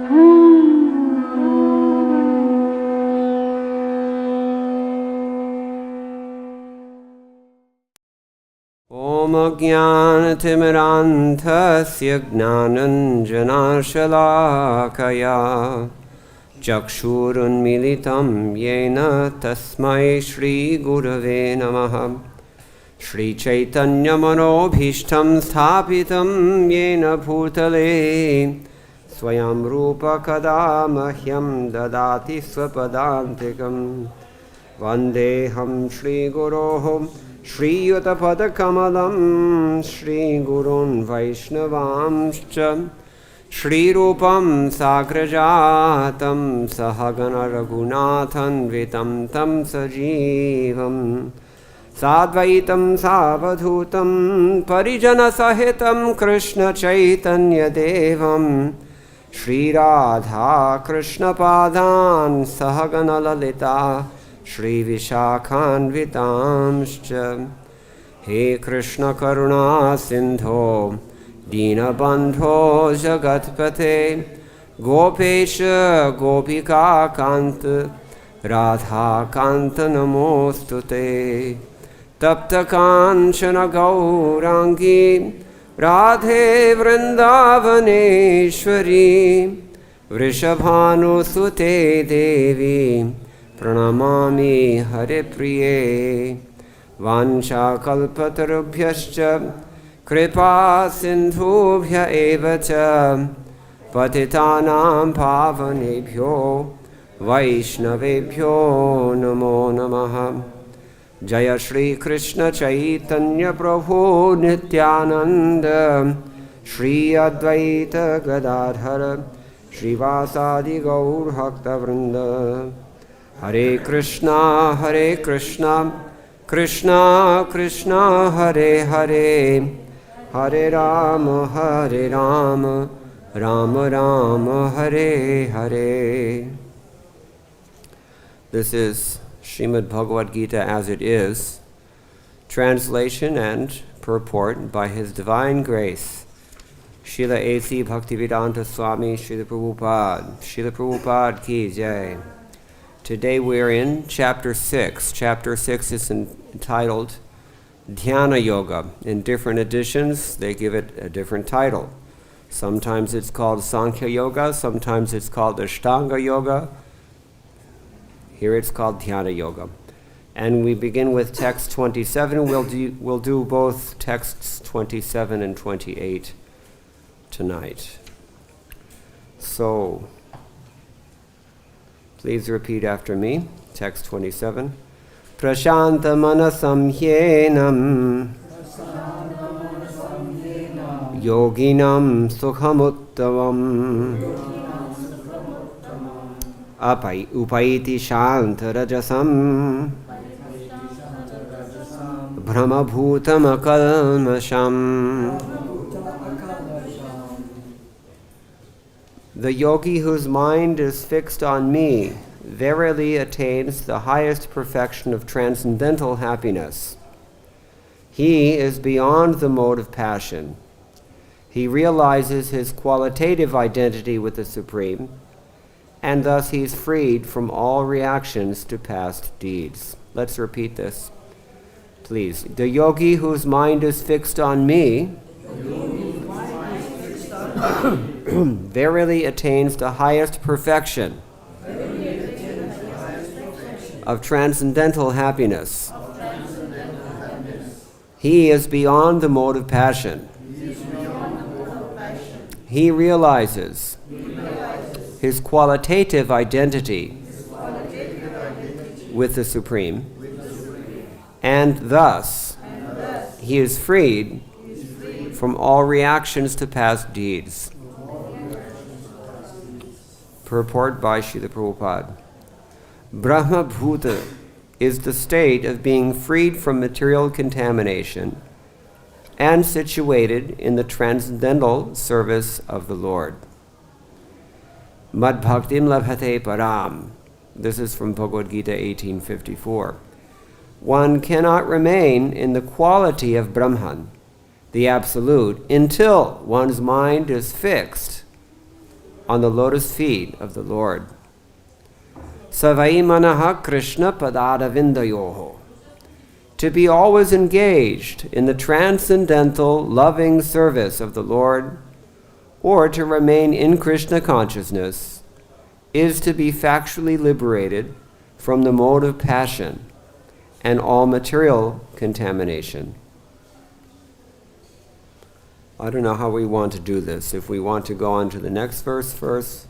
Om Ajnanatimirandhasya Gnananjanashalakaya Chakshurunmilitam Yena Tasmai Shri Gurave Namaha Shri Chaitanya Manobhishtam Sthapitam Yena Bhutale Swayam Rupa Kada Mahyam Dadati Swapadantikam Vandeham Shri Guroham Shri Yutapadakamalam Shri Gurun Vaishnavamscha Shri Rupam Sagrajatam Sahagana Raghunathan Vitam Tam Sajivam Sadvaitam Savadhutam Parijana Sahitam Krishna Chaitanya Devam Shri Radha Krishna Padan Sahagana Lalita Shri Vishakhan Vitamscha He Krishna Karuna Sindho Dinabandho Jagatpate Gopesha Gopika Kant Radha Kanta Namostute Tapta Kanchana Gaurangi Radhe Vrindavaneshwari Vrishabhanu Sute Devi Pranamami Hare Priye Vansha Kalpatarubhyascha Kripa Sindhubhya Evacha Patitanam Pavanebhyo Vaishnavebhyo Namo Namaha Jaya Shri Krishna Chaitanya Prabhu Nityananda Shri Advaita Gadadhara Shri Vasadi Gaur Bhakta Vrinda Hare Krishna, Krishna Krishna, Hare Hare, Hare Rama, Rama Rama, Hare Hare. This is Srimad-Bhagavatam as it is, translation and purport by His Divine Grace, Srila A.C. Bhaktivedanta Swami Prabhupada. Srila Prabhupada ki jai. Today we're in Chapter 6. Chapter 6 is entitled Dhyana Yoga. In different editions, they give it a different title. Sometimes it's called Sankhya Yoga, sometimes it's called Ashtanga Yoga. Here it's called Dhyana Yoga. And we begin with text 27. We'll do both texts 27 and 28 tonight. So, please repeat after me. Text 27. Prashanta manasam hyenam yoginam sukhamuttavam upaiti shantarajasam brahmabhutam akalmasham. The yogi whose mind is fixed on me verily attains the highest perfection of transcendental happiness. He is beyond the mode of passion. He realizes his qualitative identity with the Supreme, and thus he is freed from all reactions to past deeds. Let's repeat this, please. The yogi whose mind is fixed on me verily attains the highest perfection of transcendental happiness. He is beyond the mode of passion. He realizes his qualitative identity with the Supreme, and thus he is freed from all reactions to past deeds. Purport by Srila Prabhupada. Brahma Bhuta is the state of being freed from material contamination and situated in the transcendental service of the Lord. Mad Bhaktim Labhate Param. This is from Bhagavad-gita 1854. One cannot remain in the quality of Brahman, the Absolute, until one's mind is fixed on the lotus feet of the Lord. Savai manaha Krishna padadavindayoho. To be always engaged in the transcendental, loving service of the Lord, or to remain in Krishna consciousness, is to be factually liberated from the mode of passion and all material contamination. I don't know how we want to do this. If we want to go on to the next verse first,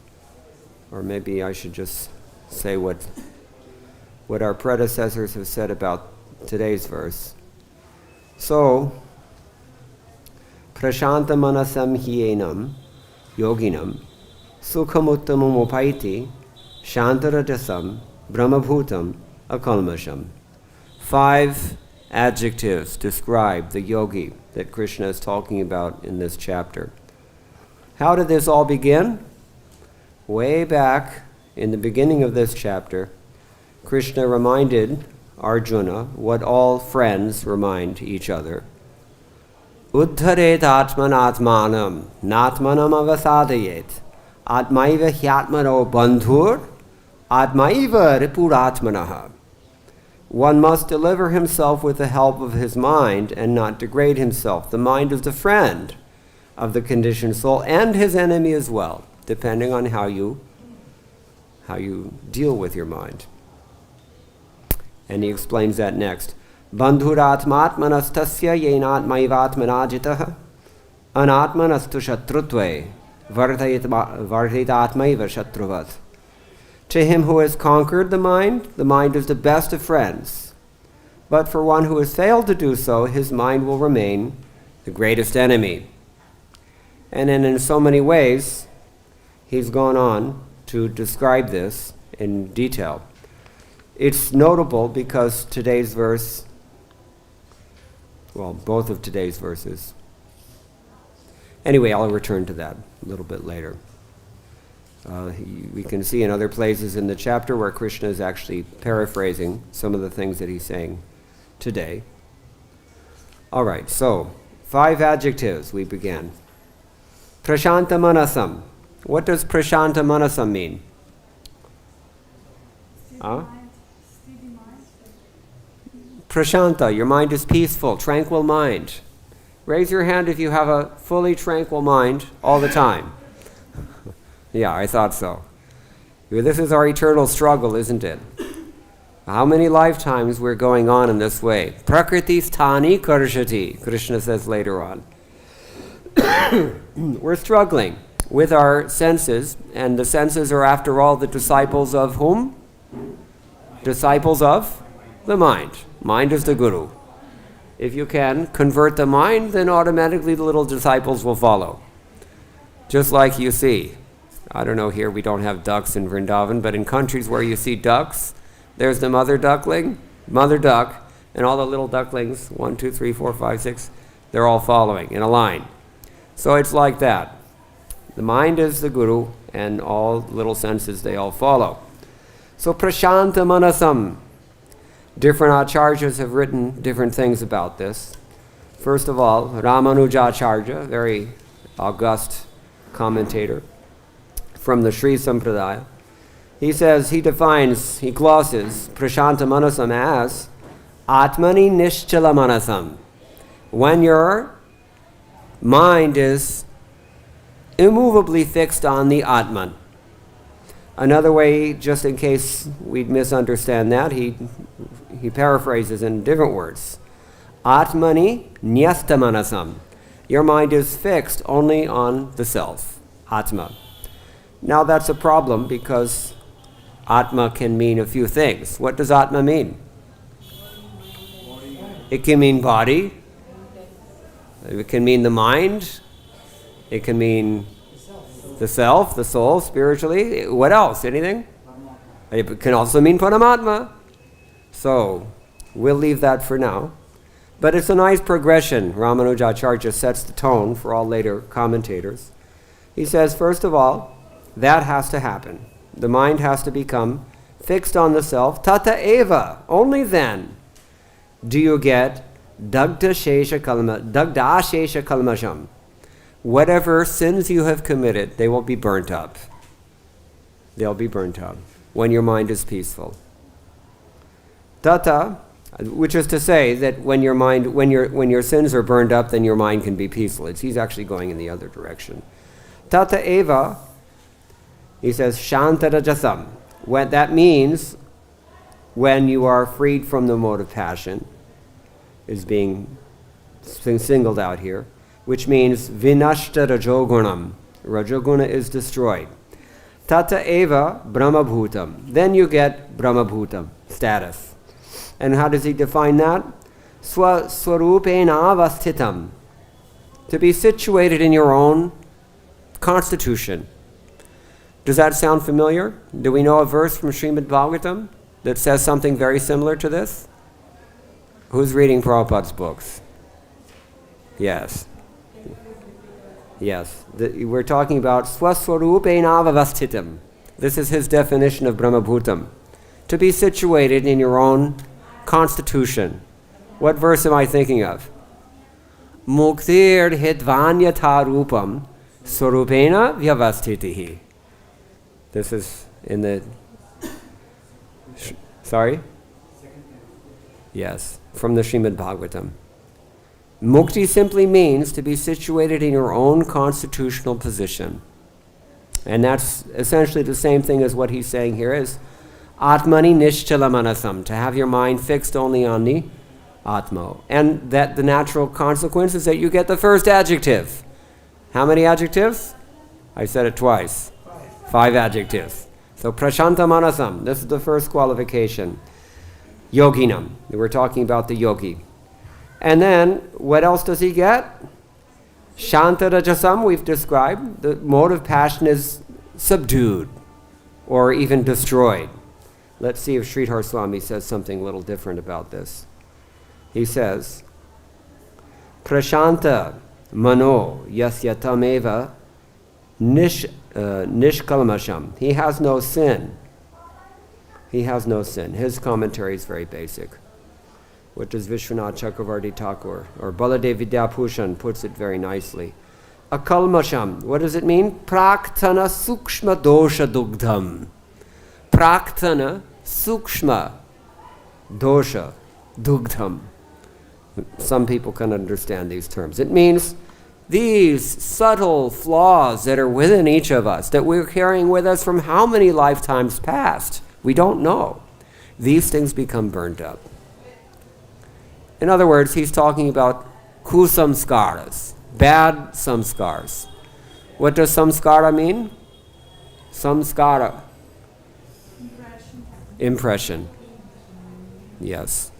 or maybe I should just say what our predecessors have said about today's verse. So, prashanta manasam hyenam yoginam sukhamuttamam upaiti shantarajasam brahmabhutam akalmasham. 5 adjectives describe the yogi that Krishna is talking about in this chapter. How did this all begin? Way back in the beginning of this chapter, Krishna reminded Arjuna what all friends remind each other. Uddharet atmanatmanam natmanam avasadayet atmaiva hyatmano bandhur atmaiva ripuratmanaha. One must deliver himself with the help of his mind and not degrade himself. The mind is the friend of the conditioned soul and his enemy as well, depending on how you deal with your mind. And he explains that next. Bandhuratmatmanastasya yenatmaivatmanajitah anatmanastu shatrutve vardhitatmaiva shatruvat. To him who has conquered the mind is the best of friends. But for one who has failed to do so, his mind will remain the greatest enemy. And then in so many ways, he's gone on to describe this in detail. It's notable because today's verse, well, both of today's verses. Anyway, I'll return to that a little bit later. We can see in other places in the chapter where Krishna is actually paraphrasing some of the things that he's saying today. All right, so 5 adjectives we began. Prashanta manasam. What does prashanta manasam mean? Prashanta, your mind is peaceful, tranquil mind. Raise your hand if you have a fully tranquil mind all the time. Yeah, I thought so. This is our eternal struggle, isn't it? How many lifetimes we're going on in this way? Prakriti sthani karshati, Krishna says later on. We're struggling with our senses, and the senses are, after all, the disciples of whom? Disciples of the mind. Mind is the guru. If you can convert the mind, then automatically the little disciples will follow. Just like you see. I don't know, here we don't have ducks in Vrindavan, but in countries where you see ducks, there's the mother duckling, mother duck, and all the little ducklings, 1, 2, 3, 4, 5, 6, they're all following in a line. So it's like that. The mind is the guru, and all little senses, they all follow. So prashanta manasam. Different acharyas have written different things about this. First of all, Ramanujacharya, very august commentator from the Sri Sampradaya, he glosses prashanta manasam as atmani nischala manasam. When your mind is immovably fixed on the Atman. Another way, just in case we'd misunderstand that, he paraphrases in different words. Atmani nyasta manasam. Your mind is fixed only on the self, Atma. Now that's a problem because Atma can mean a few things. What does Atma mean? It can mean body. It can mean the mind. It can mean the self, the soul, spiritually. What else? Anything? It can also mean Paramatma. So, we'll leave that for now. But it's a nice progression. Ramanujacharya sets the tone for all later commentators. He says, first of all, that has to happen. The mind has to become fixed on the self. Tata eva. Only then do you get dagda shesha kalmasham. whatever sins you have committed, they will be burnt up. They'll be burnt up when your mind is peaceful. Datta, which is to say that when your sins are burned up, then your mind can be peaceful. He's actually going in the other direction. Tata eva, he says, shantarajasam. That means when you are freed from the mode of passion, is being singled out here, which means vinashta rajogunam. Rajoguna is destroyed. Tata eva brahmabhutam. Then you get brahmabhutam status. And how does he define that? Swarupena avasthitam. To be situated in your own constitution. Does that sound familiar? Do we know a verse from Srimad-Bhagavatam that says something very similar to this? Who's reading Prabhupada's books? Yes. Yes. We're talking about swaswarupena avasthitam. This is his definition of brahmabhutam. To be situated in your own constitution. What verse am I thinking of? Muktir hidvanyata rupam swarupena vyavasthitihi. This is in the... Sorry? Yes, from the Srimad-Bhagavatam. Mukti simply means to be situated in your own constitutional position. And that's essentially the same thing as what he's saying here is Atmani Nishchala Manasam, to have your mind fixed only on the Atma. And that the natural consequence is that you get the first adjective. How many adjectives? I said it twice. 5 adjectives. So Prashanta Manasam, this is the first qualification. Yoginam, we're talking about the yogi. And then, what else does he get? Shanta Rajasam, we've described. The mode of passion is subdued or even destroyed. Let's see if Sridhar Swami says something a little different about this. He says, Prashanta mano yasyatameva nishkalamasham. He has no sin. He has no sin. His commentary is very basic. What does Vishwanath Chakravarti Thakur or Baladev Vidyabhushan puts it very nicely. Akalmasham. What does it mean? Praktana sukshma dosha dugdham. Praktana sukshma dosha dugdham. Some people can understand these terms. It means these subtle flaws that are within each of us, that we're carrying with us from how many lifetimes past, we don't know. These things become burned up. In other words, he's talking about kusamskaras, bad samskars. What does samskara mean? Samskara. Impression. Yes.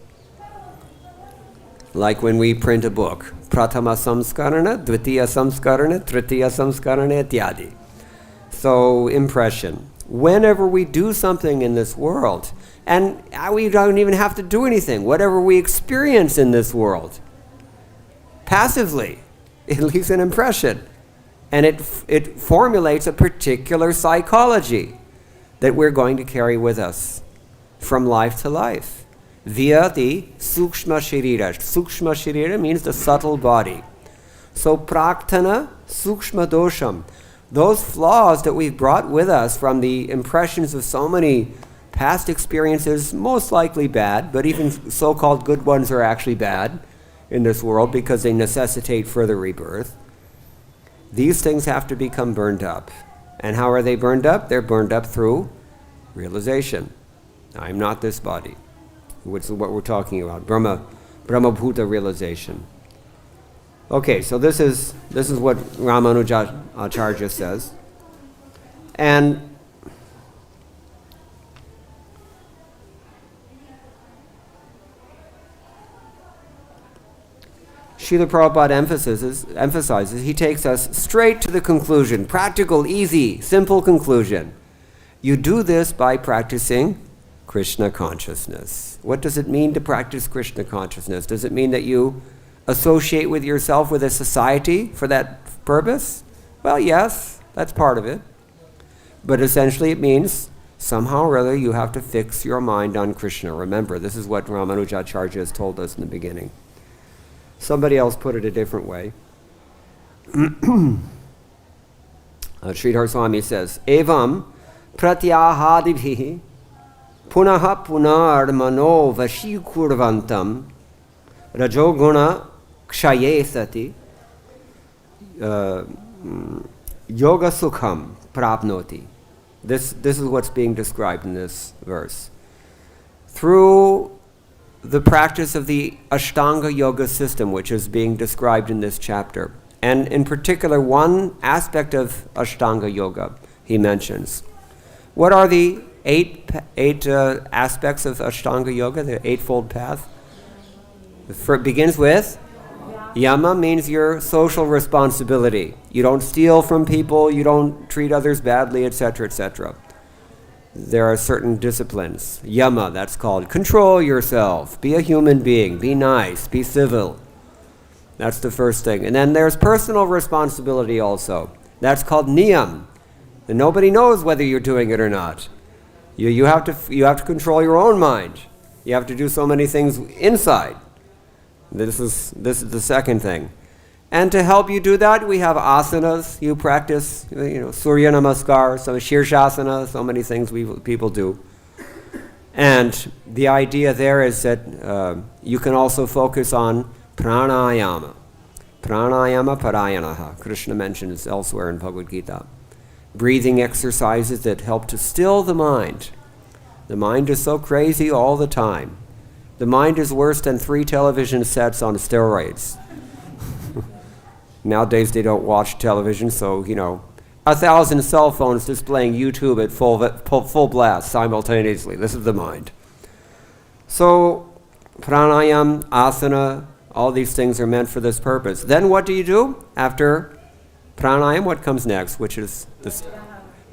Like when we print a book. Pratama samskarana, dvitiya samskarana, tritiya samskarana, ityadi. So, impression. Whenever we do something in this world, and we don't even have to do anything, whatever we experience in this world, passively, it leaves an impression. And it formulates a particular psychology that we're going to carry with us from life to life via the sukshma shirira. Sukshma shirira means the subtle body. So praktana sukshma dosham. Those flaws that we've brought with us from the impressions of so many past experiences, most likely bad, but even so-called good ones are actually bad in this world because they necessitate further rebirth. These things have to become burned up. And how are they burned up? They're burned up through realization. I'm not this body, which is what we're talking about, Brahmabhuta realization. Okay, so this is what Ramanujacharya says. And Srila Prabhupada emphasizes, he takes us straight to the conclusion, practical, easy, simple conclusion. You do this by practicing Krishna consciousness. What does it mean to practice Krishna consciousness? Does it mean that you associate with yourself with a society for that purpose? Well, yes, that's part of it. But essentially it means somehow or other you have to fix your mind on Krishna. Remember, this is what Ramanujacharya has told us in the beginning. Somebody else put it a different way. Sridhar Swami says, Evam pratyahadibhi punaha punar mano vashikurvantam rajoguna kshaye sati yoga sukham prapnoti. This is what's being described in this verse. Through the practice of the Ashtanga Yoga system, which is being described in this chapter, and in particular one aspect of Ashtanga Yoga he mentions. What are the eight aspects of Ashtanga Yoga, the eightfold path? It begins with Yama, means your social responsibility. You don't steal from people, you don't treat others badly, etc., etc. There are certain disciplines. Yama, that's called. Control yourself. Be a human being. Be nice. Be civil. That's the first thing. And then there's personal responsibility also. That's called niyam. And nobody knows whether you're doing it or not. You have to control your own mind. You have to do so many things inside. This is the second thing. And to help you do that, we have asanas. You practice, Surya Namaskar, some Shirshasana, so many things people do. And the idea there is that you can also focus on pranayama. Pranayama parayanaha. Krishna mentions elsewhere in Bhagavad-gita. Breathing exercises that help to still the mind. The mind is so crazy all the time. The mind is worse than 3 television sets on steroids. Nowadays they don't watch television, so 1,000 cell phones displaying YouTube at full blast simultaneously. This is the mind. So pranayam, asana, all these things are meant for this purpose. Then what do you do? After pranayam, what comes next? Which is this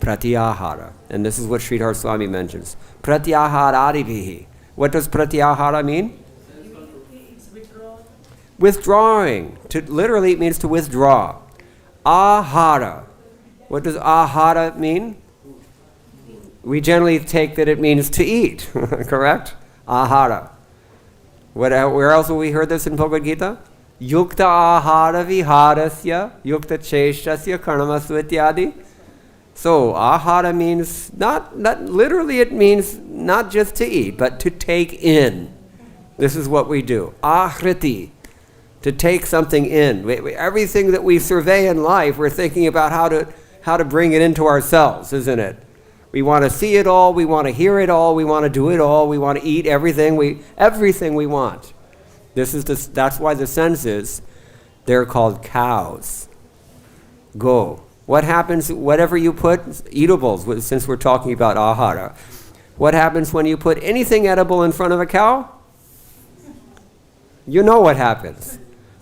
pratyahara. And this is what Sridhar Swami mentions. Pratyaharadibihi. What does pratyahara mean? Withdrawing. Literally it means to withdraw. Ahara. What does ahara mean? We generally take that it means to eat. Correct? Ahara. Where else have we heard this in Bhagavad-gita? Yukta ahara viharasya yukta cheshtasya karnamasva ityadi. So ahara means not literally, it means not just to eat, but to take in. This is what we do. Ahriti. To take something in. Everything that we survey in life, we're thinking about how to bring it into ourselves, isn't it? We want to see it all, we want to hear it all, we want to do it all, we want to eat everything we want. That's why the senses, they're called cows. Go. What happens, whatever you put, eatables, since we're talking about ahara, what happens when you put anything edible in front of a cow? You know what happens.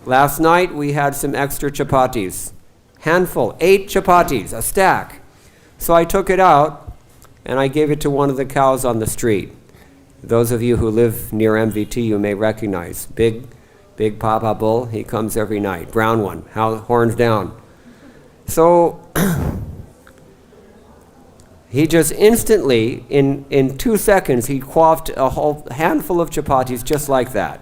Last night we had some extra chapatis. Handful, 8 chapatis, a stack. So I took it out and I gave it to one of the cows on the street. Those of you who live near MVT, you may recognize. Big Papa Bull, he comes every night. Brown one, horns down. So he just instantly, in 2 seconds, he quaffed a whole handful of chapatis just like that.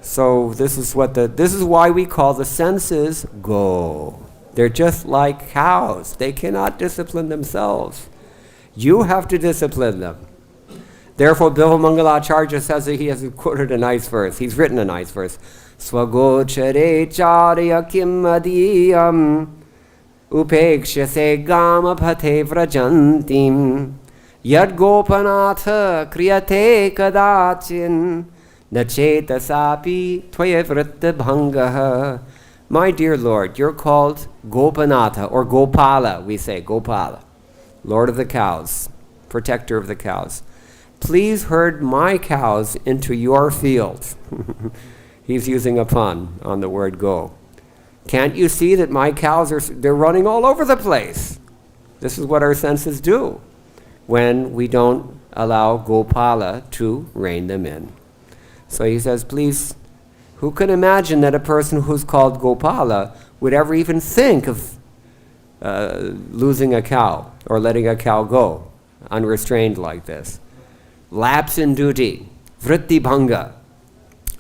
So this is why we call the senses go. They're just like cows. They cannot discipline themselves. You have to discipline them. Therefore, Bilvamangalacharya says that he has quoted a nice verse. He's written a nice verse. Swagochare charya kim adiyam upekshase gama bhate vrajantim yad gopanatha kriyate kadachin nachetasapi tvayavritta bhangaha. My dear Lord, you're called Gopanatha, or Gopala, we say, Gopala, Lord of the cows, protector of the cows. Please herd my cows into your field. He's using a pun on the word go. Can't you see that my cows they're running all over the place? This is what our senses do when we don't allow Gopala to rein them in. So he says, please, who can imagine that a person who's called Gopala would ever even think of losing a cow or letting a cow go unrestrained like this? Lapse in duty, vritti bhanga.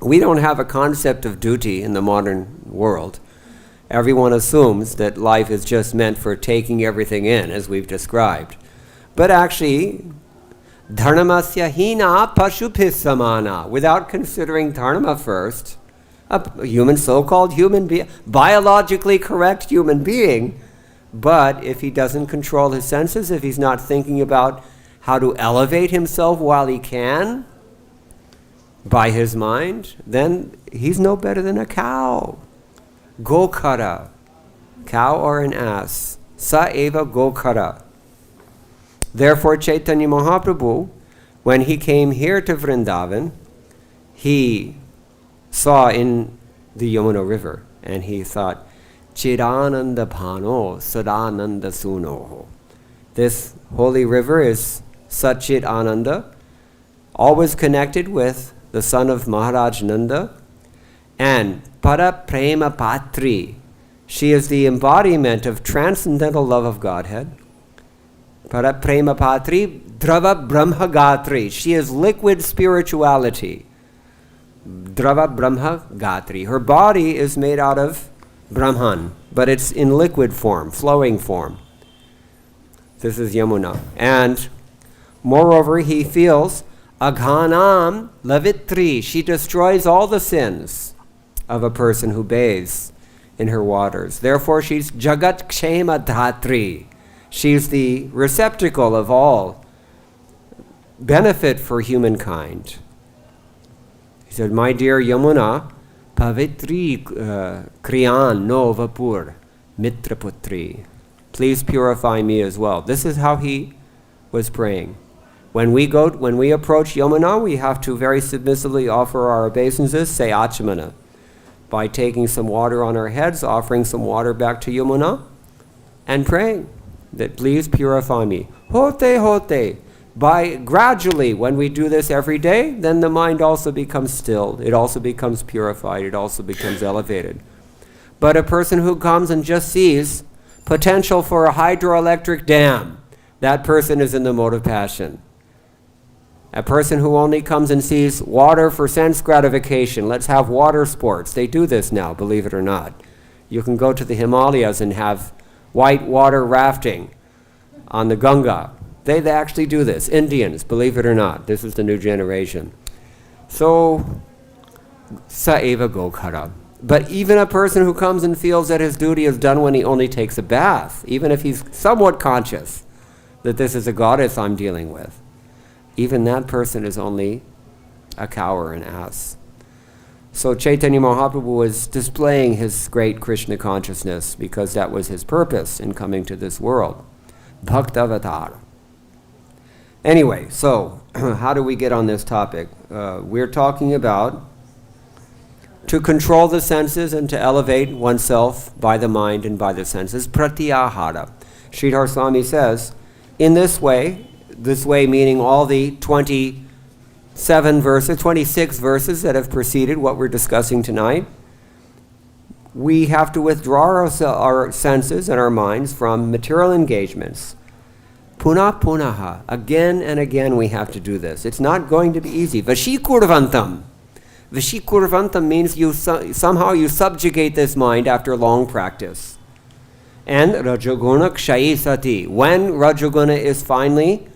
We don't have a concept of duty in the modern world. Everyone assumes that life is just meant for taking everything in, as we've described. But actually, dharnamasya hina pashuphisamana, without considering dharma first, a human, so-called human being, biologically correct human being, but if he doesn't control his senses, if he's not thinking about how to elevate himself while he can by his mind, then he's no better than a cow. Gokara, cow or an ass. Sa eva gokara. Therefore, Chaitanya Mahaprabhu, when he came here to Vrindavan, he saw in the Yamuna River, and he thought, Chirananda Bhano Sadananda Sunoho. This holy river is Satchit Ananda, always connected with the son of Maharaj Nanda, and Para Prema Patri. She is the embodiment of transcendental love of Godhead. Para Prema Patri, Drava Brahma Gatri. She is liquid spirituality. Drava Brahma Gatri. Her body is made out of Brahman, but it's in liquid form, flowing form. This is Yamuna. And moreover, he feels Aghanam Lavitri. She destroys all the sins of a person who bathes in her waters. Therefore, she's Jagat Kshema Dhatri. She's the receptacle of all benefit for humankind. He said, my dear Yamuna, Pavitri Kriyan no Vapur Mitraputri. Please purify me as well. This is how he was praying. When we approach Yamuna, we have to very submissively offer our obeisances, say Achmana, by taking some water on our heads, offering some water back to Yamuna, and praying that please purify me. Hote, hote. By gradually, when we do this every day, then the mind also becomes stilled. It also becomes purified. It also becomes elevated. But a person who comes and just sees potential for a hydroelectric dam, that person is in the mode of passion. A person who only comes and sees water for sense gratification, let's have water sports. They do this now, believe it or not. You can go to the Himalayas and have white water rafting on the Ganga. They actually do this. Indians, believe it or not. This is the new generation. So, sa eva gokara. But even a person who comes and feels that his duty is done when he only takes a bath, even if he's somewhat conscious that this is a goddess I'm dealing with, even that person is only a cow or an ass. So Chaitanya Mahaprabhu was displaying his great Krishna consciousness because that was his purpose in coming to this world. Bhaktivedanta. Anyway, so how do we get on this topic? We're talking about to control the senses and to elevate oneself by the mind and by the senses. Pratyahara. Sridhar Swami says, in this way meaning all the 26 verses that have preceded what we're discussing tonight, we have to withdraw our senses and our minds from material engagements. Punah punaha. Again and again we have to do this. It's not going to be easy. Vashikurvantam. Vashikurvantam means somehow you subjugate this mind after long practice. And Rajaguna Kshayi Sati. When Rajaguna is finally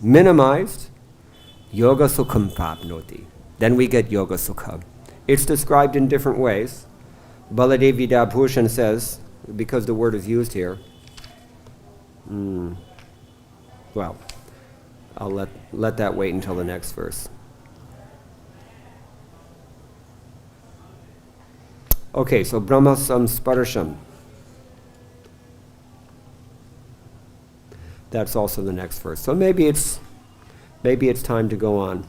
minimized, Yoga Sukham Prapnoti. Then we get Yoga Sukha. It's described in different ways. Baladev Vidabhushan says, because the word is used here, well, I'll let that wait until the next verse. Okay, so Brahma Samsparasham. That's also the next verse. So maybe it's time to go on.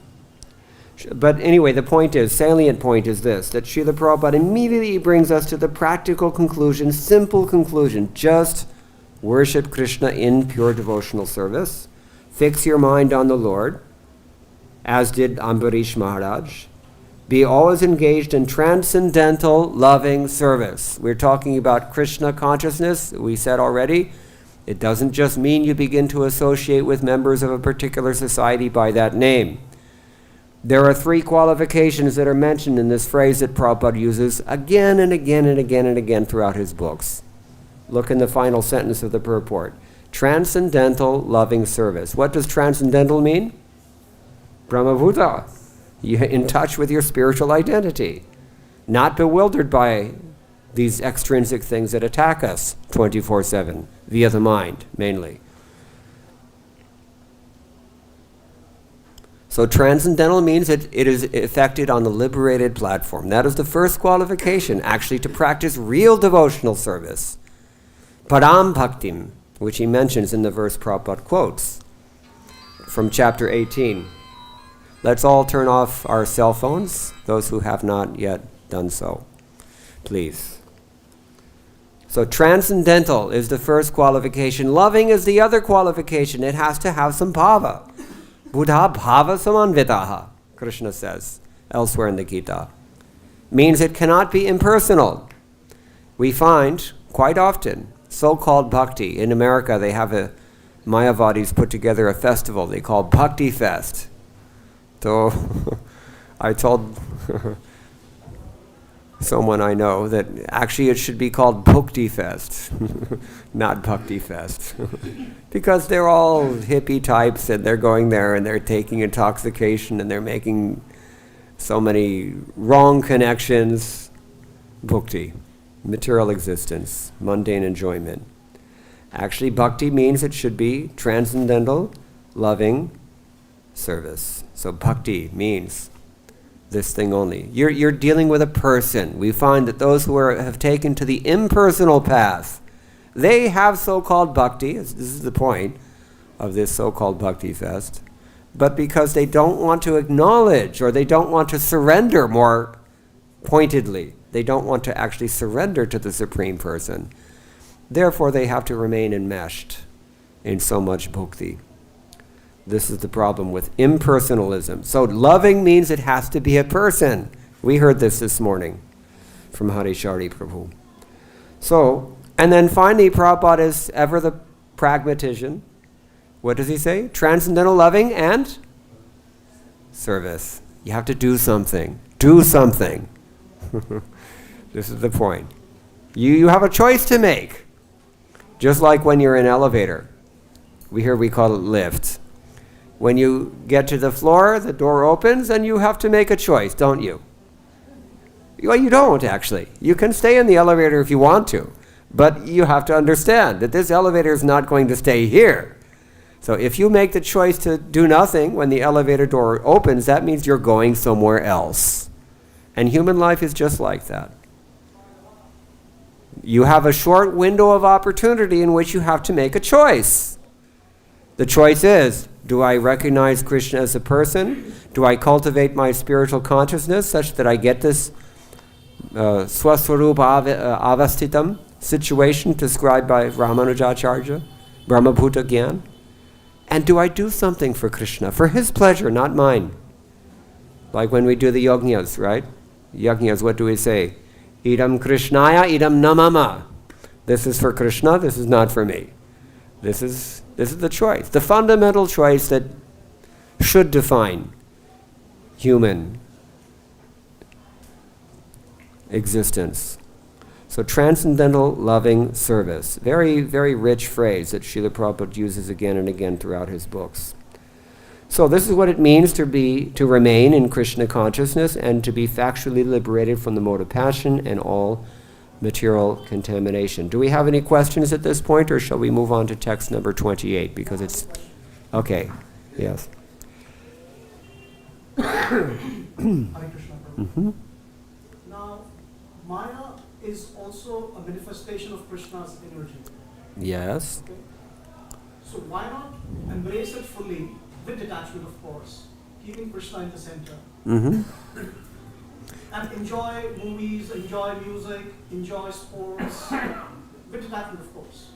But anyway, the salient point is this, that Srila Prabhupada immediately brings us to the practical conclusion, simple conclusion. Just worship Krishna in pure devotional service. Fix your mind on the Lord, as did Ambarish Maharaj. Be always engaged in transcendental, loving service. We're talking about Krishna consciousness, we said already. It doesn't just mean you begin to associate with members of a particular society by that name. There are three qualifications that are mentioned in this phrase that Prabhupada uses again and again and again and again throughout his books. Look in the final sentence of the purport. Transcendental loving service. What does transcendental mean? Brahmabhuta. You're in touch with your spiritual identity. Not bewildered by these extrinsic things that attack us 24/7, via the mind, mainly. So transcendental means that it is effected on the liberated platform. That is the first qualification, actually, to practice real devotional service. Param Bhaktim, which he mentions in the verse Prabhupada quotes from chapter 18. Let's all turn off our cell phones, those who have not yet done so, please. So transcendental is the first qualification. Loving is the other qualification. It has to have some bhava. Buddha bhava samanvitaha, Krishna says elsewhere in the Gita. Means it cannot be impersonal. We find quite often so-called bhakti. In America, they have Mayavadis put together a festival they call Bhakti Fest. So I told someone I know that actually it should be called Bhakti Fest, not Bhakti Fest. Because they're all hippie types and they're going there and they're taking intoxication and they're making so many wrong connections. Bhakti, material existence, mundane enjoyment. Actually, bhakti means it should be transcendental, loving service. So bhakti means this thing only. You're dealing with a person. We find that those who have taken to the impersonal path, they have so-called bhakti. This is the point of this so-called Bhakti Fest. But because they don't want to acknowledge or they don't want to surrender more pointedly, they don't want to actually surrender to the Supreme Person. Therefore, they have to remain enmeshed in so much bhakti. This is the problem with impersonalism. So loving means it has to be a person. We heard this morning from Harishari Prabhu. So, and then finally, Prabhupada is ever the pragmatician. What does he say? Transcendental loving and service. You have to do something. Do something. This is the point. You have a choice to make. Just like when you're in an elevator. We call it lift. When you get to the floor, the door opens, and you have to make a choice, don't you? Well, you don't, actually. You can stay in the elevator if you want to, but you have to understand that this elevator is not going to stay here. So if you make the choice to do nothing when the elevator door opens, that means you're going somewhere else. And human life is just like that. You have a short window of opportunity in which you have to make a choice. The choice is, do I recognize Krishna as a person? Do I cultivate my spiritual consciousness such that I get this swaswarupa avastitam situation described by Ramanujacharya, Brahmabhuta Gyan? And do I do something for Krishna, for his pleasure, not mine? Like when we do the yajnas, right? Yajnas, what do we say? Idam Krishnaya, idam namama. This is for Krishna, this is not for me. This is the choice, the fundamental choice that should define human existence. So transcendental loving service. Very, very rich phrase that Srila Prabhupada uses again and again throughout his books. So this is what it means to remain in Krishna consciousness and to be factually liberated from the mode of passion and all material contamination. Do we have any questions at this point, or shall we move on to text number 28? Because it's... Okay. Yes. Hare Krishna Prabhu. Now, Maya is also a manifestation of Krishna's energy. Yes. Okay? So why not embrace it fully, with detachment of course, keeping Krishna in the center. Mm-hmm. And enjoy movies, enjoy music, enjoy sports, with detachment of course.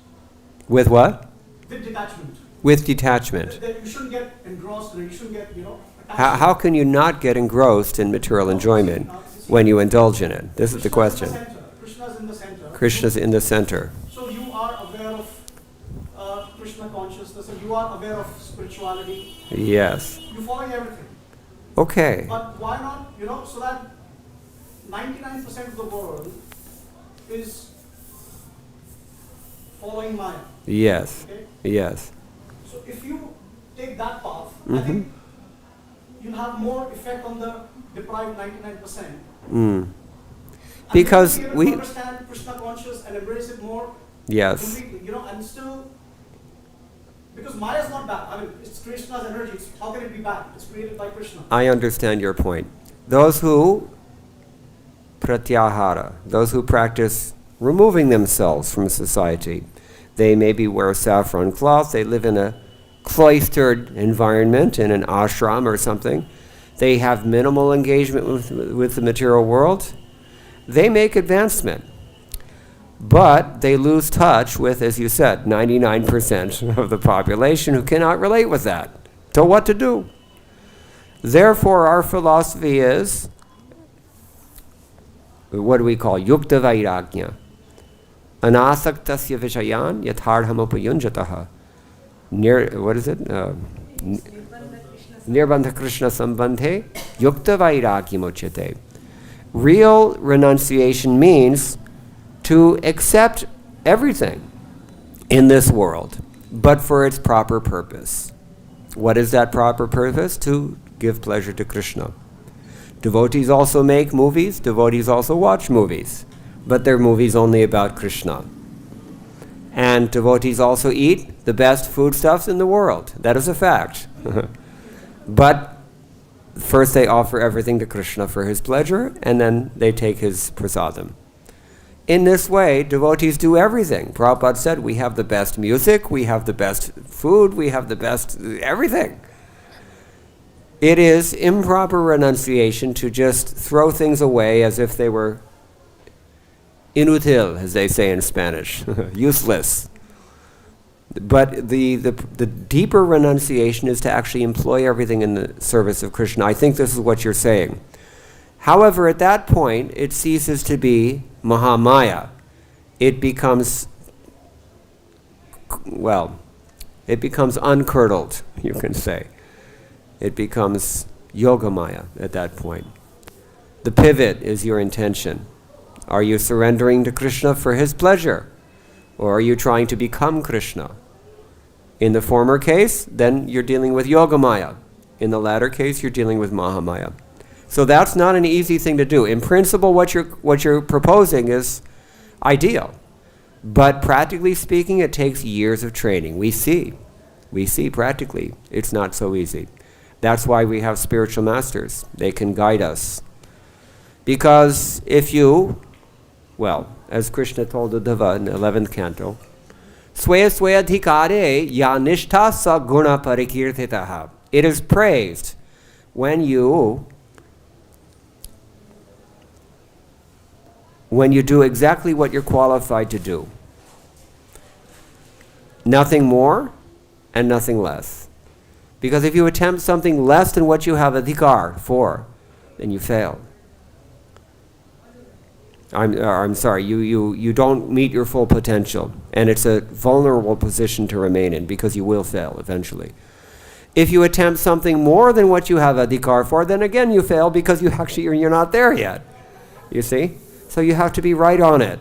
With what? With detachment. With detachment. That you shouldn't get engrossed in it, you shouldn't get, attached. How can you not get engrossed in material enjoyment when you indulge in it? This is the question. Krishna's in the center. Krishna's in the center. So you are aware of Krishna consciousness, and you are aware of spirituality. Yes. You follow everything. Okay. But why not, so that 99% of the world is following Maya. Yes. Okay? Yes. So if you take that path, I think you'll have more effect on the deprived 99%. Mm. Because and we understand Krishna conscious and embrace it more. Yes. Completely, and still, because Maya is not bad. I mean, it's Krishna's energy. How can it be bad? It's created by Krishna. I understand your point. Those who pratyahara, those who practice removing themselves from society, they maybe wear saffron cloth, they live in a cloistered environment, in an ashram or something, they have minimal engagement with the material world, they make advancement. But they lose touch with, as you said, 99% of the population who cannot relate with that. So what to do? Therefore, our philosophy is, what do we call? Yukta vairagya. Anasaktasya vishayan yatharham upayunjataha. What is it? Nirbandha Krishna sambandhe yukta vairagya mochete. Real renunciation means to accept everything in this world, but for its proper purpose. What is that proper purpose? To give pleasure to Krishna. Devotees also make movies, devotees also watch movies, but they're movies only about Krishna. And devotees also eat the best foodstuffs in the world. That is a fact. But first they offer everything to Krishna for his pleasure, and then they take his prasadam. In this way, devotees do everything. Prabhupada said, we have the best music, we have the best food, we have the best everything. It is improper renunciation to just throw things away as if they were inutil, as they say in Spanish, useless. But the deeper renunciation is to actually employ everything in the service of Krishna. I think this is what you're saying. However, at that point, it ceases to be Mahamaya. It becomes, it becomes uncurdled, you can say. It becomes Yogamaya at that point. The pivot is your intention. Are you surrendering to Krishna for his pleasure? Or are you trying to become Krishna? In the former case, then you're dealing with Yogamaya. In the latter case, you're dealing with Mahamaya. So that's not an easy thing to do. In principle, what you're proposing is ideal. But practically speaking, it takes years of training. We see practically, it's not so easy. That's why we have spiritual masters. They can guide us. Because if you, as Krishna told Uddhava in the 11th canto, Swaya swayadhikare ya nishtha sa guna parikirtitaha. It is praised when you do exactly what you're qualified to do. Nothing more and nothing less. Because if you attempt something less than what you have adhikar for, then you fail. I'm sorry, you don't meet your full potential. And it's a vulnerable position to remain in because you will fail eventually. If you attempt something more than what you have adhikar for, then again you fail because you're not there yet. You see? So you have to be right on it.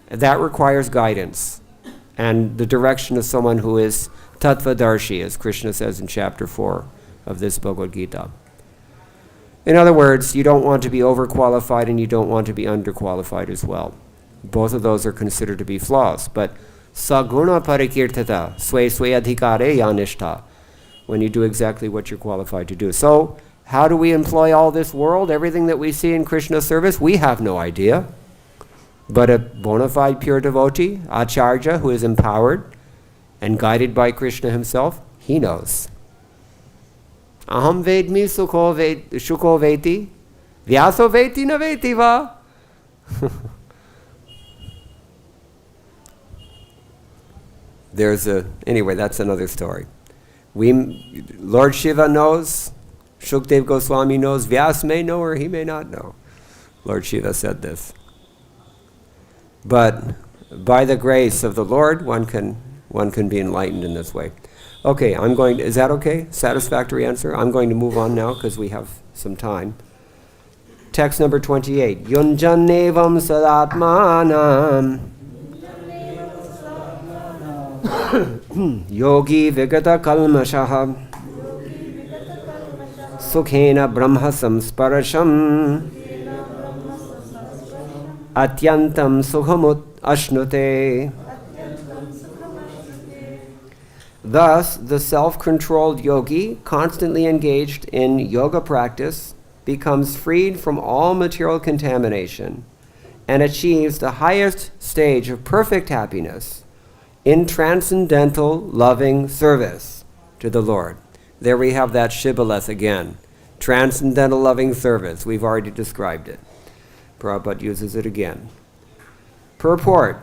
That requires guidance and the direction of someone who is tattvadarshi, as Krishna says in chapter 4 of this Bhagavad-gita. In other words, you don't want to be overqualified and you don't want to be underqualified as well. Both of those are considered to be flaws. But saguna parikirtata, sway adhikare yanishta, when you do exactly what you're qualified to do. So, how do we employ all this world, everything that we see in Krishna's service? We have no idea. But a bona fide pure devotee, acarya, who is empowered and guided by Krishna himself, he knows. Aham vedmi shuko veti, vyaso veti na veti va. Anyway, that's another story. Lord Shiva knows, Shukdev Goswami knows, Vyas may know or he may not know. Lord Shiva said this. But by the grace of the Lord, one can be enlightened in this way. Okay, is that okay? Satisfactory answer? I'm going to move on now because we have some time. Text number 28. Yunjannevam sadatmanam yogi vigata kalmashaha sukhena brahma samsparasham atyantam sukhamut ashnute. Thus, the self-controlled yogi, constantly engaged in yoga practice, becomes freed from all material contamination and achieves the highest stage of perfect happiness in transcendental loving service to the Lord. There we have that shibboleth again. Transcendental loving service. We've already described it. Prabhupada uses it again. Purport.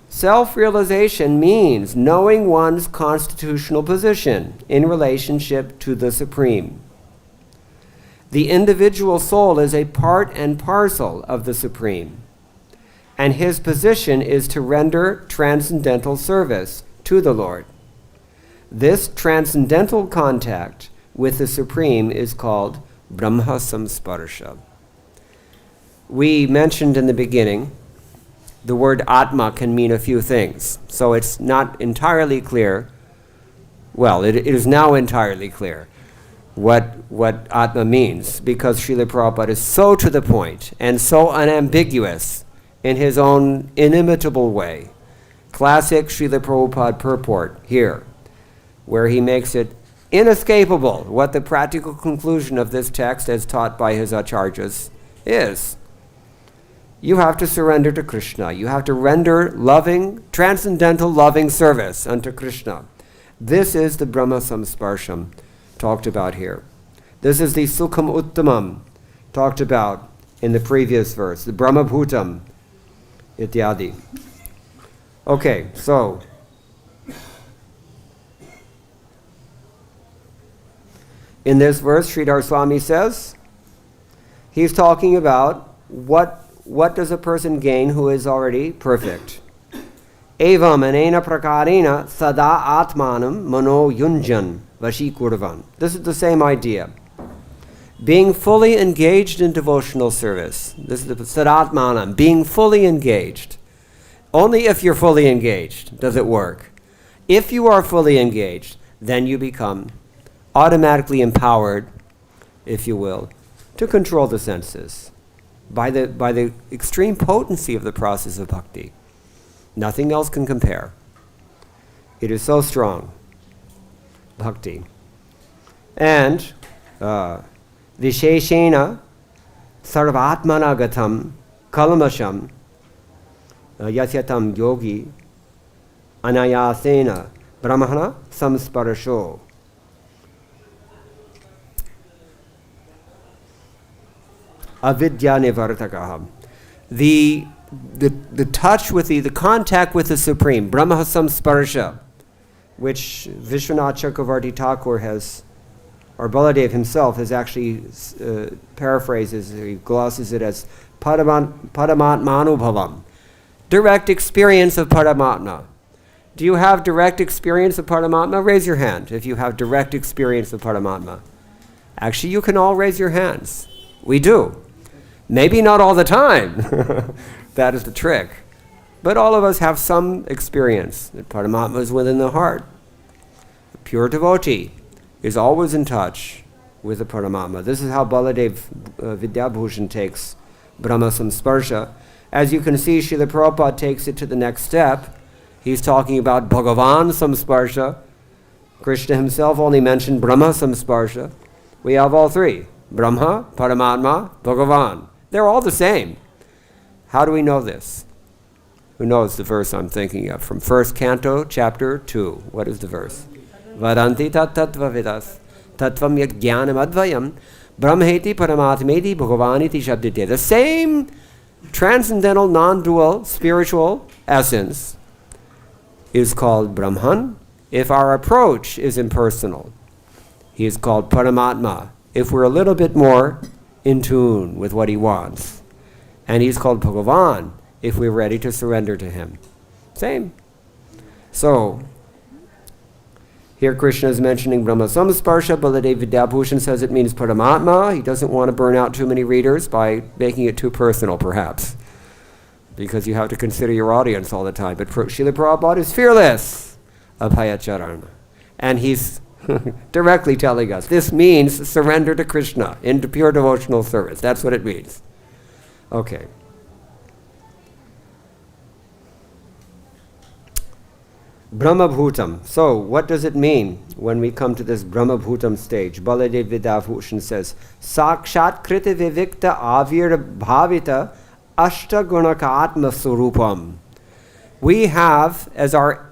Self-realization means knowing one's constitutional position in relationship to the Supreme. The individual soul is a part and parcel of the Supreme, and his position is to render transcendental service to the Lord. This transcendental contact with the Supreme is called Brahma Samsparsha. We mentioned in the beginning the word Atma can mean a few things, so it's not entirely clear. Well, it is now entirely clear what Atma means, because Srila Prabhupada is so to the point and so unambiguous in his own inimitable way. Classic Srila Prabhupada purport here, where he makes it inescapable what the practical conclusion of this text as taught by his acharyas is. You have to surrender to Krishna. You have to render loving, transcendental loving service unto Krishna. This is the Brahma Samsparsham talked about here. This is the Sukham Uttamam talked about in the previous verse, the Brahma Bhutam, ityadi. Okay, so in this verse, Sridhar Swami says, he's talking about what does a person gain who is already perfect? Evam anena prakarena sada atmanam mano yunjan vashikurvan. This is the same idea. Being fully engaged in devotional service. This is the sadatmanam, being fully engaged. Only if you're fully engaged does it work. If you are fully engaged, then you become automatically empowered, if you will, to control the senses by the extreme potency of the process of bhakti. Nothing else can compare. It is so strong, bhakti. And visheshena sarvatmanagatam kalmasham yasyatam yogi anayasena brahmana samsparasho. Avidya nivartakah. The touch with the contact with the Supreme, Brahma Samsparsha, which Vishwanath Chakravarti Thakur has, or Baladev himself has actually paraphrases, he glosses it as Paramatmanubhavam, direct experience of Paramatma. Do you have direct experience of Paramatma? Raise your hand if you have direct experience of Paramatma. Actually, you can all raise your hands. We do. Maybe not all the time. That is the trick. But all of us have some experience that Paramatma is within the heart. The pure devotee is always in touch with the Paramatma. This is how Baladev Vidyabhushan takes Brahma Samsparsha. As you can see, Srila Prabhupada takes it to the next step. He's talking about Bhagavan Samsparsha. Krishna himself only mentioned Brahma Samsparsha. We have all three. Brahma, Paramatma, Bhagavan. They're all the same. How do we know this? Who knows the verse I'm thinking of? From 1st Canto, chapter 2. What is the verse? Vadanti tat tattva vidas tattvam yajnanam advayam brahmeti paramatmeti bhagavaniti shabdite. The same transcendental, non-dual, spiritual essence is called Brahman if our approach is impersonal. He is called Paramatma if we're a little bit more in tune with what he wants. And he's called Bhagavan if we're ready to surrender to him. Same. So, Here Krishna is mentioning Brahma Samsparsha. Baladev Vidyabhushan says it means Paramatma. He doesn't want to burn out too many readers by making it too personal, perhaps, because you have to consider your audience all the time. But Srila Prabhupada is fearless, Abhayacharana. And he's directly telling us this means surrender to Krishna into pure devotional service. That's what it means. Okay. Brahmabhutam. So, what does it mean when we come to this Brahmabhutam stage? Baladev Vidyabhushan says, Sakshat Krita Vivikta Avir Bhavita Ashtagunaka Atma Surupam. We have as our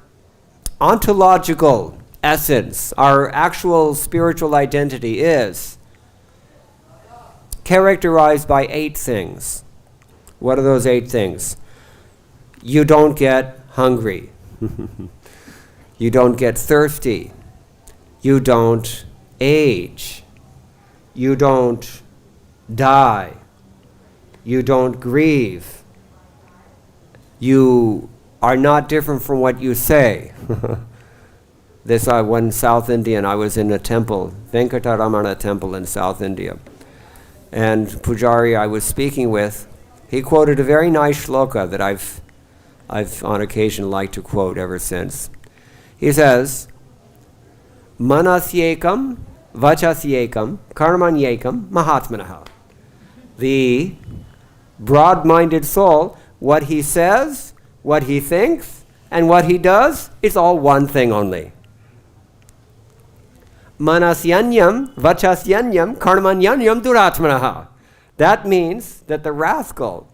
ontological essence, our actual spiritual identity is characterized by 8 things. What are those 8 things? You don't get hungry. You don't get thirsty. You don't age. You don't die. You don't grieve. You are not different from what you say. This one South Indian, I was in a temple, Venkataramana temple in South India. And Pujari I was speaking with, he quoted a very nice shloka that I've on occasion liked to quote ever since. He says, Manasyekam, Vachasyekam, Karmanyekam, Mahatmanaha. The broad-minded soul, what he says, what he thinks, and what he does, it's all one thing only. Manasyanyam, Vachasyanyam, Karmanyanyam, Duratmanaha. That means that the rascal,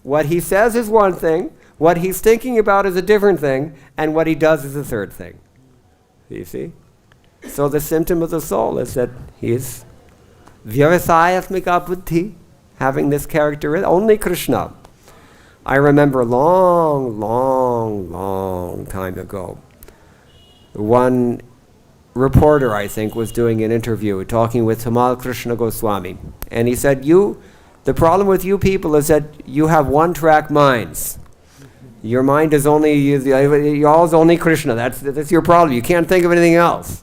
what he says is one thing, what he's thinking about is a different thing, and what he does is a third thing. You see? So the symptom of the soul is that he is vyavasayatmika buddhi, having this character, only Krishna. I remember long time ago, one reporter, I think, was doing an interview talking with Tamal Krishna Goswami. And he said, the problem with you people is that you have one-track minds. Your mind is only, y'all's only Krishna. That's your problem. You can't think of anything else.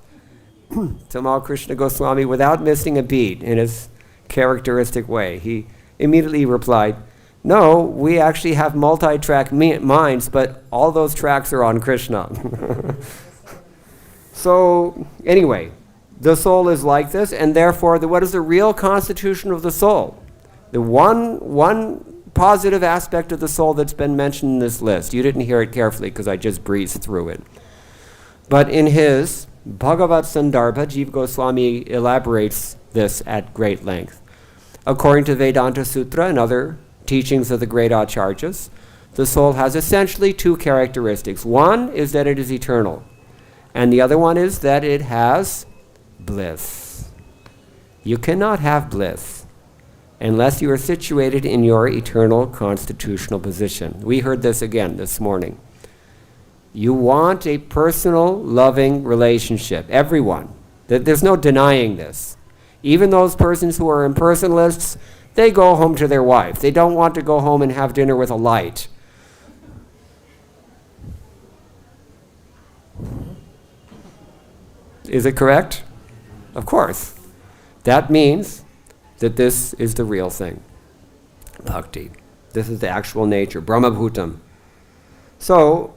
Tamal Krishna Goswami, without missing a beat in his characteristic way, he immediately replied, no, we actually have multi-track minds, but all those tracks are on Krishna. So, anyway, the soul is like this, and therefore, what is the real constitution of the soul? The one positive aspect of the soul that's been mentioned in this list. You didn't hear it carefully because I just breezed through it. But in his Bhagavad Sandarbha, Jiva Goswami elaborates this at great length. According to Vedanta Sutra and other teachings of the great acharyas, the soul has essentially 2 characteristics. One is that it is eternal, and the other one is that it has bliss. You cannot have bliss unless you are situated in your eternal constitutional position. We heard this again this morning. You want a personal, loving relationship. Everyone. There's no denying this. Even those persons who are impersonalists, they go home to their wife. They don't want to go home and have dinner with a light. Is it correct? Of course. That means that this is the real thing. Bhakti. This is the actual nature. Brahmabhutam. So,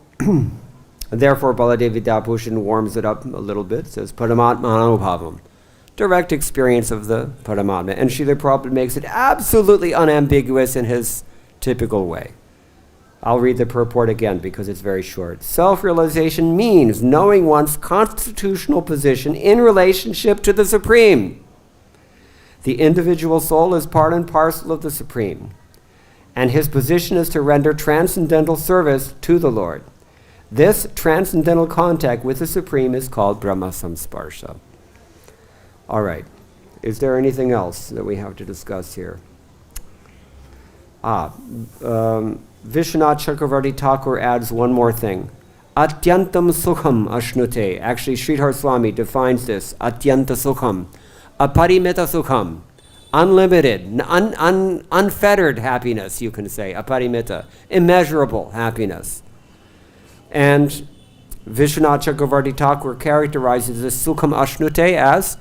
therefore, Baladev Vidyabhushan warms it up a little bit. Says, Paramatma Anubhavam. Direct experience of the Paramatma. And Srila Prabhupada makes it absolutely unambiguous in his typical way. I'll read the purport again because it's very short. Self-realization means knowing one's constitutional position in relationship to the Supreme. The individual soul is part and parcel of the Supreme, and his position is to render transcendental service to the Lord. This transcendental contact with the Supreme is called Brahma Samsparsha. All right. Is there anything else that we have to discuss here? Vishwanath Chakravarti Thakur adds one more thing. Atyantam sukham ashnute. Actually, Sridhar Swami defines this. Atyanta sukham. Aparimita sukham. Unlimited, unfettered happiness, you can say. Aparimita. Immeasurable happiness. And Vishwanath Chakravarti Thakur characterizes this sukham ashnute as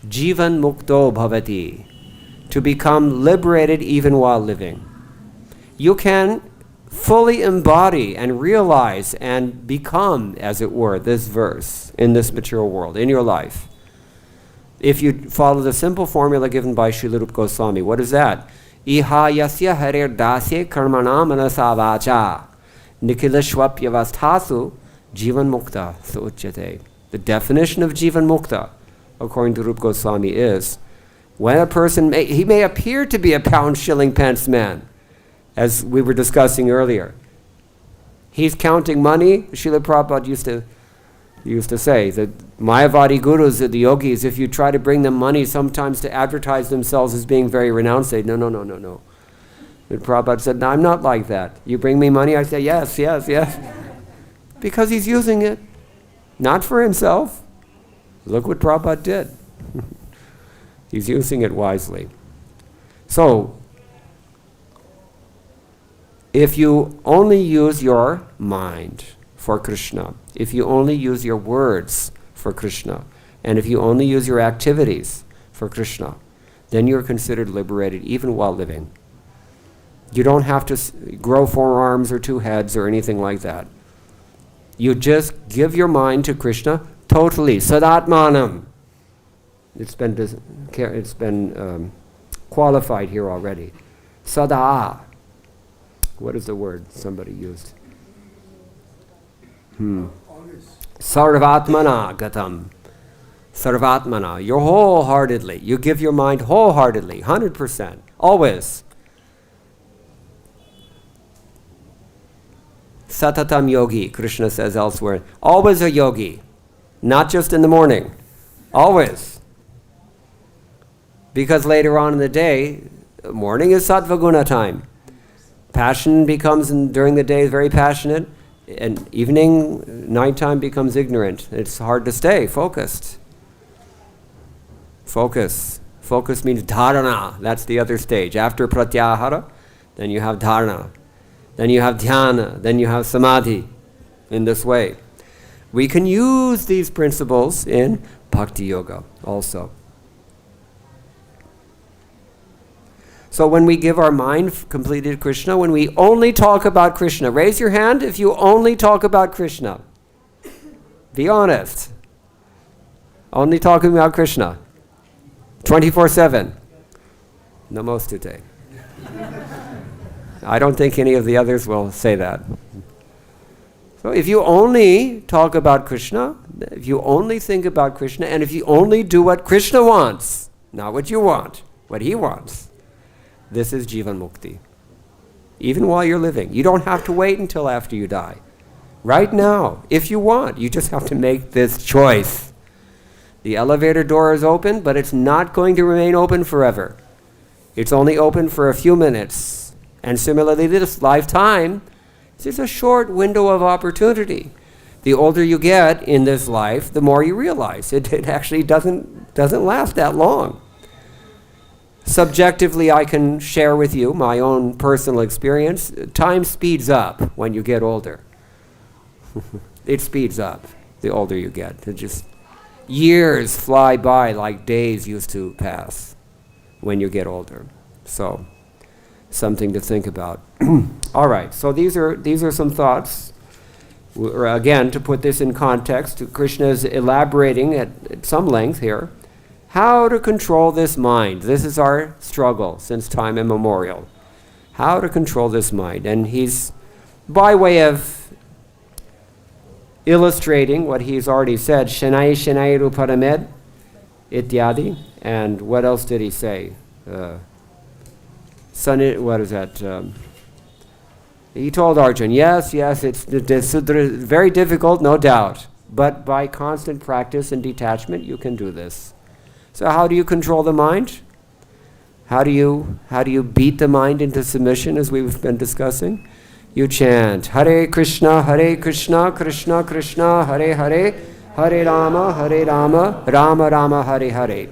jivan mukto bhavati, to become liberated even while living. You can fully embody and realize and become, as it were, this verse in this material world, in your life, if you follow the simple formula given by Srila Rupa Goswami. What is that? Iha yasya harer dasye karmana manasa vacha nikhilashwapyavasthasu jivan mukta suchyate. The definition of jivan mukta, according to Rupa Goswami, is when a person he may appear to be a pound, shilling, pence man, as we were discussing earlier. He's counting money. Srila Prabhupada used to say that Mayavadi gurus, the yogis, if you try to bring them money sometimes to advertise themselves as being very renounced, say, no. And Prabhupada said, no, I'm not like that. You bring me money, I say, yes. Because he's using it, not for himself. Look what Prabhupada did. He's using it wisely. So, if you only use your mind for Krishna, if you only use your words for Krishna, and if you only use your activities for Krishna, then you're considered liberated even while living. You don't have to grow 4 arms or 2 heads or anything like that. You just give your mind to Krishna totally, sadatmanam. It's been qualified here already. Sada. What is the word somebody used? Sarvatmana gatam. Sarvatmana. You're wholeheartedly. You give your mind wholeheartedly, 100%, always. Satatam yogi, Krishna says elsewhere. Always a yogi. Not just in the morning. Always. Because later on in the day, morning is sattva guna time. Passion becomes, during the day, very passionate, and evening, nighttime becomes ignorant. It's hard to stay focused. Focus. Focus means dharana. That's the other stage. After pratyahara, then you have dharana. Then you have dhyana. Then you have samadhi. In this way. We can use these principles in bhakti yoga also. So when we give our mind completely to Krishna, when we only talk about Krishna, raise your hand if you only talk about Krishna. Be honest. Only talking about Krishna. 24/7. Namostute. I don't think any of the others will say that. So if you only talk about Krishna, if you only think about Krishna, and if you only do what Krishna wants, not what you want, what he wants, this is Jivan Mukti. Even while you're living. You don't have to wait until after you die. Right now, if you want, you just have to make this choice. The elevator door is open, but it's not going to remain open forever. It's only open for a few minutes. And similarly, this lifetime is a short window of opportunity. The older you get in this life, the more you realize it actually doesn't last that long. Subjectively, I can share with you my own personal experience. Time speeds up when you get older. It speeds up the older you get. It just years fly by like days used to pass when you get older. So, something to think about. All right. So these are some thoughts. Again, to put this in context, Krishna is elaborating at some length here. How to control this mind. This is our struggle since time immemorial. How to control this mind. And he's, by way of illustrating what he's already said, Shanai Shanai Ruparamed, Ityadi. And what else did he say? What is that? He told Arjuna, yes, it's very difficult, no doubt. But by constant practice and detachment, you can do this. So how do you control the mind? How do you beat the mind into submission, as we've been discussing? You chant Hare Krishna, Krishna Krishna, Hare Hare, Hare Rama, Rama Rama, Hare Hare.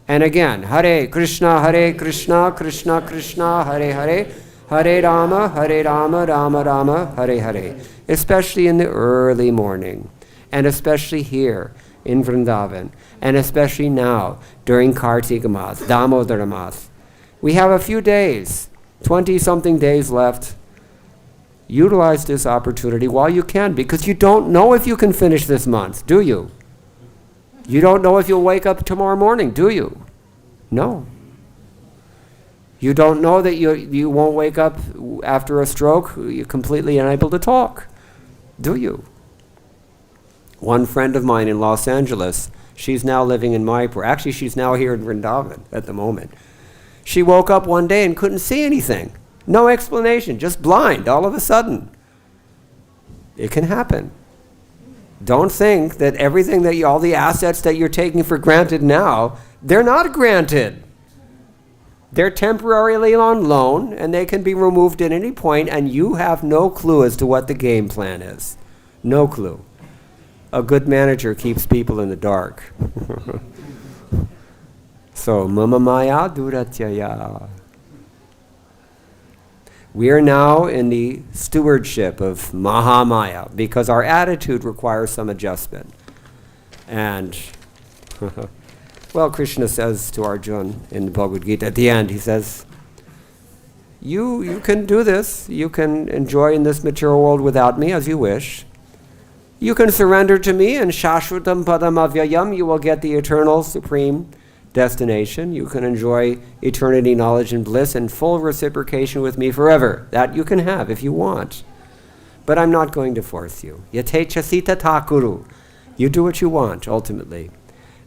And again, Hare Krishna, Krishna Krishna, Hare Hare, Hare Rama, Rama Rama, Hare Hare. Especially in the early morning. and especially here in Vrindavan, and especially now during Kartika Mas, Damodara Mas. We have a few days, 20-something days left. Utilize this opportunity while you can, because you don't know if you can finish this month, do you? You don't know if you'll wake up tomorrow morning, do you? No. You don't know that you won't wake up after a stroke, you're completely unable to talk, do you? One friend of mine in Los Angeles, she's now living in Mayapur. Actually, she's now here in Vrindavan at the moment. She woke up one day and couldn't see anything. No explanation, just blind all of a sudden. It can happen. Don't think that everything that all the assets that you're taking for granted now, they're not granted. They're temporarily on loan, and they can be removed at any point, and you have no clue as to what the game plan is. No clue. A good manager keeps people in the dark. So, mama maya duratyaya. We are now in the stewardship of Mahamaya, because our attitude requires some adjustment. And, well, Krishna says to Arjuna in the Bhagavad-gita at the end, he says, you can do this, you can enjoy in this material world without me as you wish. You can surrender to me, and Shashvatam Padam Avyayam, you will get the eternal supreme destination. You can enjoy eternity, knowledge, and bliss and full reciprocation with me forever. That you can have if you want. But I'm not going to force you. Yate chasita takuru. You do what you want, ultimately.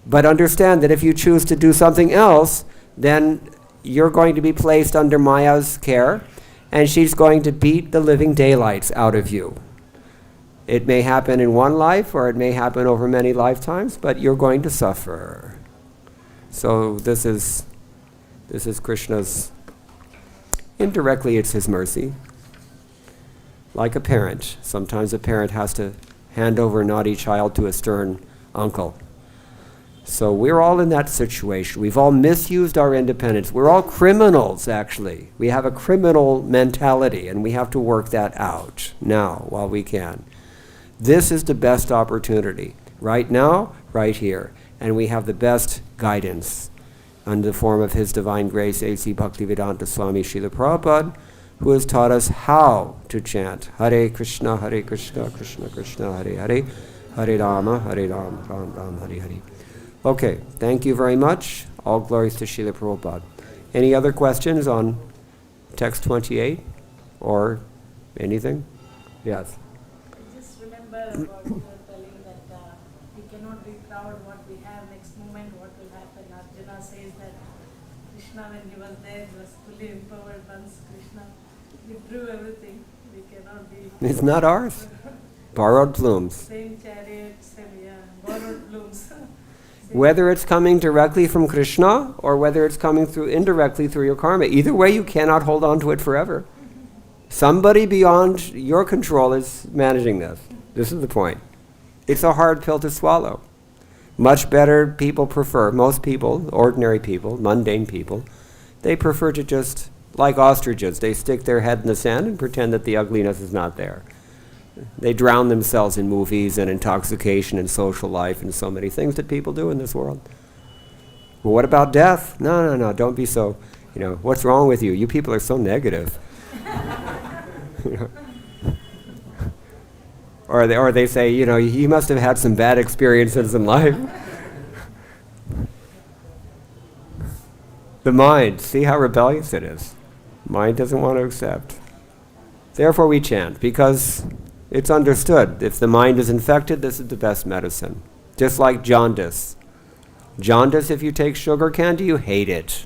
But understand that if you choose to do something else, then you're going to be placed under Maya's care, and she's going to beat the living daylights out of you. It may happen in one life, or it may happen over many lifetimes, but you're going to suffer. So this is Krishna's, indirectly it's his mercy. Like a parent. Sometimes a parent has to hand over a naughty child to a stern uncle. So we're all in that situation. We've all misused our independence. We're all criminals, actually. We have a criminal mentality, and we have to work that out now while we can. This is the best opportunity. Right now, right here. And we have the best guidance under the form of His Divine Grace, A.C. Bhaktivedanta Swami Srila Prabhupada, who has taught us how to chant Hare Krishna, Krishna Krishna, Hare Hare, Hare Rama, Ram Ram, Hare Hare. Okay, thank you very much. All glories to Srila Prabhupada. Any other questions on text 28 or anything? Yes. I just remember about telling that we cannot be proud what we have next moment, what will happen. Arjuna says that Krishna, when he was there, was fully empowered. Once Krishna withdrew everything, we cannot be. It's not ours. Borrowed plumes. Same chariot, borrowed plumes. Whether it's coming directly from Krishna or whether it's coming through indirectly through your karma, either way you cannot hold on to it forever. Somebody beyond your control is managing this. This is the point. It's a hard pill to swallow. Much better people prefer, most people, ordinary people, mundane people, they prefer to just, like ostriches, they stick their head in the sand and pretend that the ugliness is not there. They drown themselves in movies and intoxication and social life and so many things that people do in this world. Well, what about death? No, don't be so, what's wrong with you? You people are so negative. Or they say, you must have had some bad experiences in life. The mind, see how rebellious it is. Mind doesn't want to accept. Therefore we chant, because it's understood. If the mind is infected, this is the best medicine. Just like jaundice. Jaundice, if you take sugar candy, you hate it.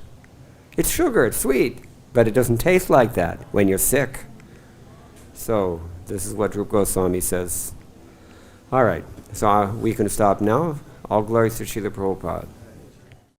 It's sugar, it's sweet, but it doesn't taste like that when you're sick. So this is what Rupa Goswami says. All right, so we can stop now. All glories to Srila Prabhupada.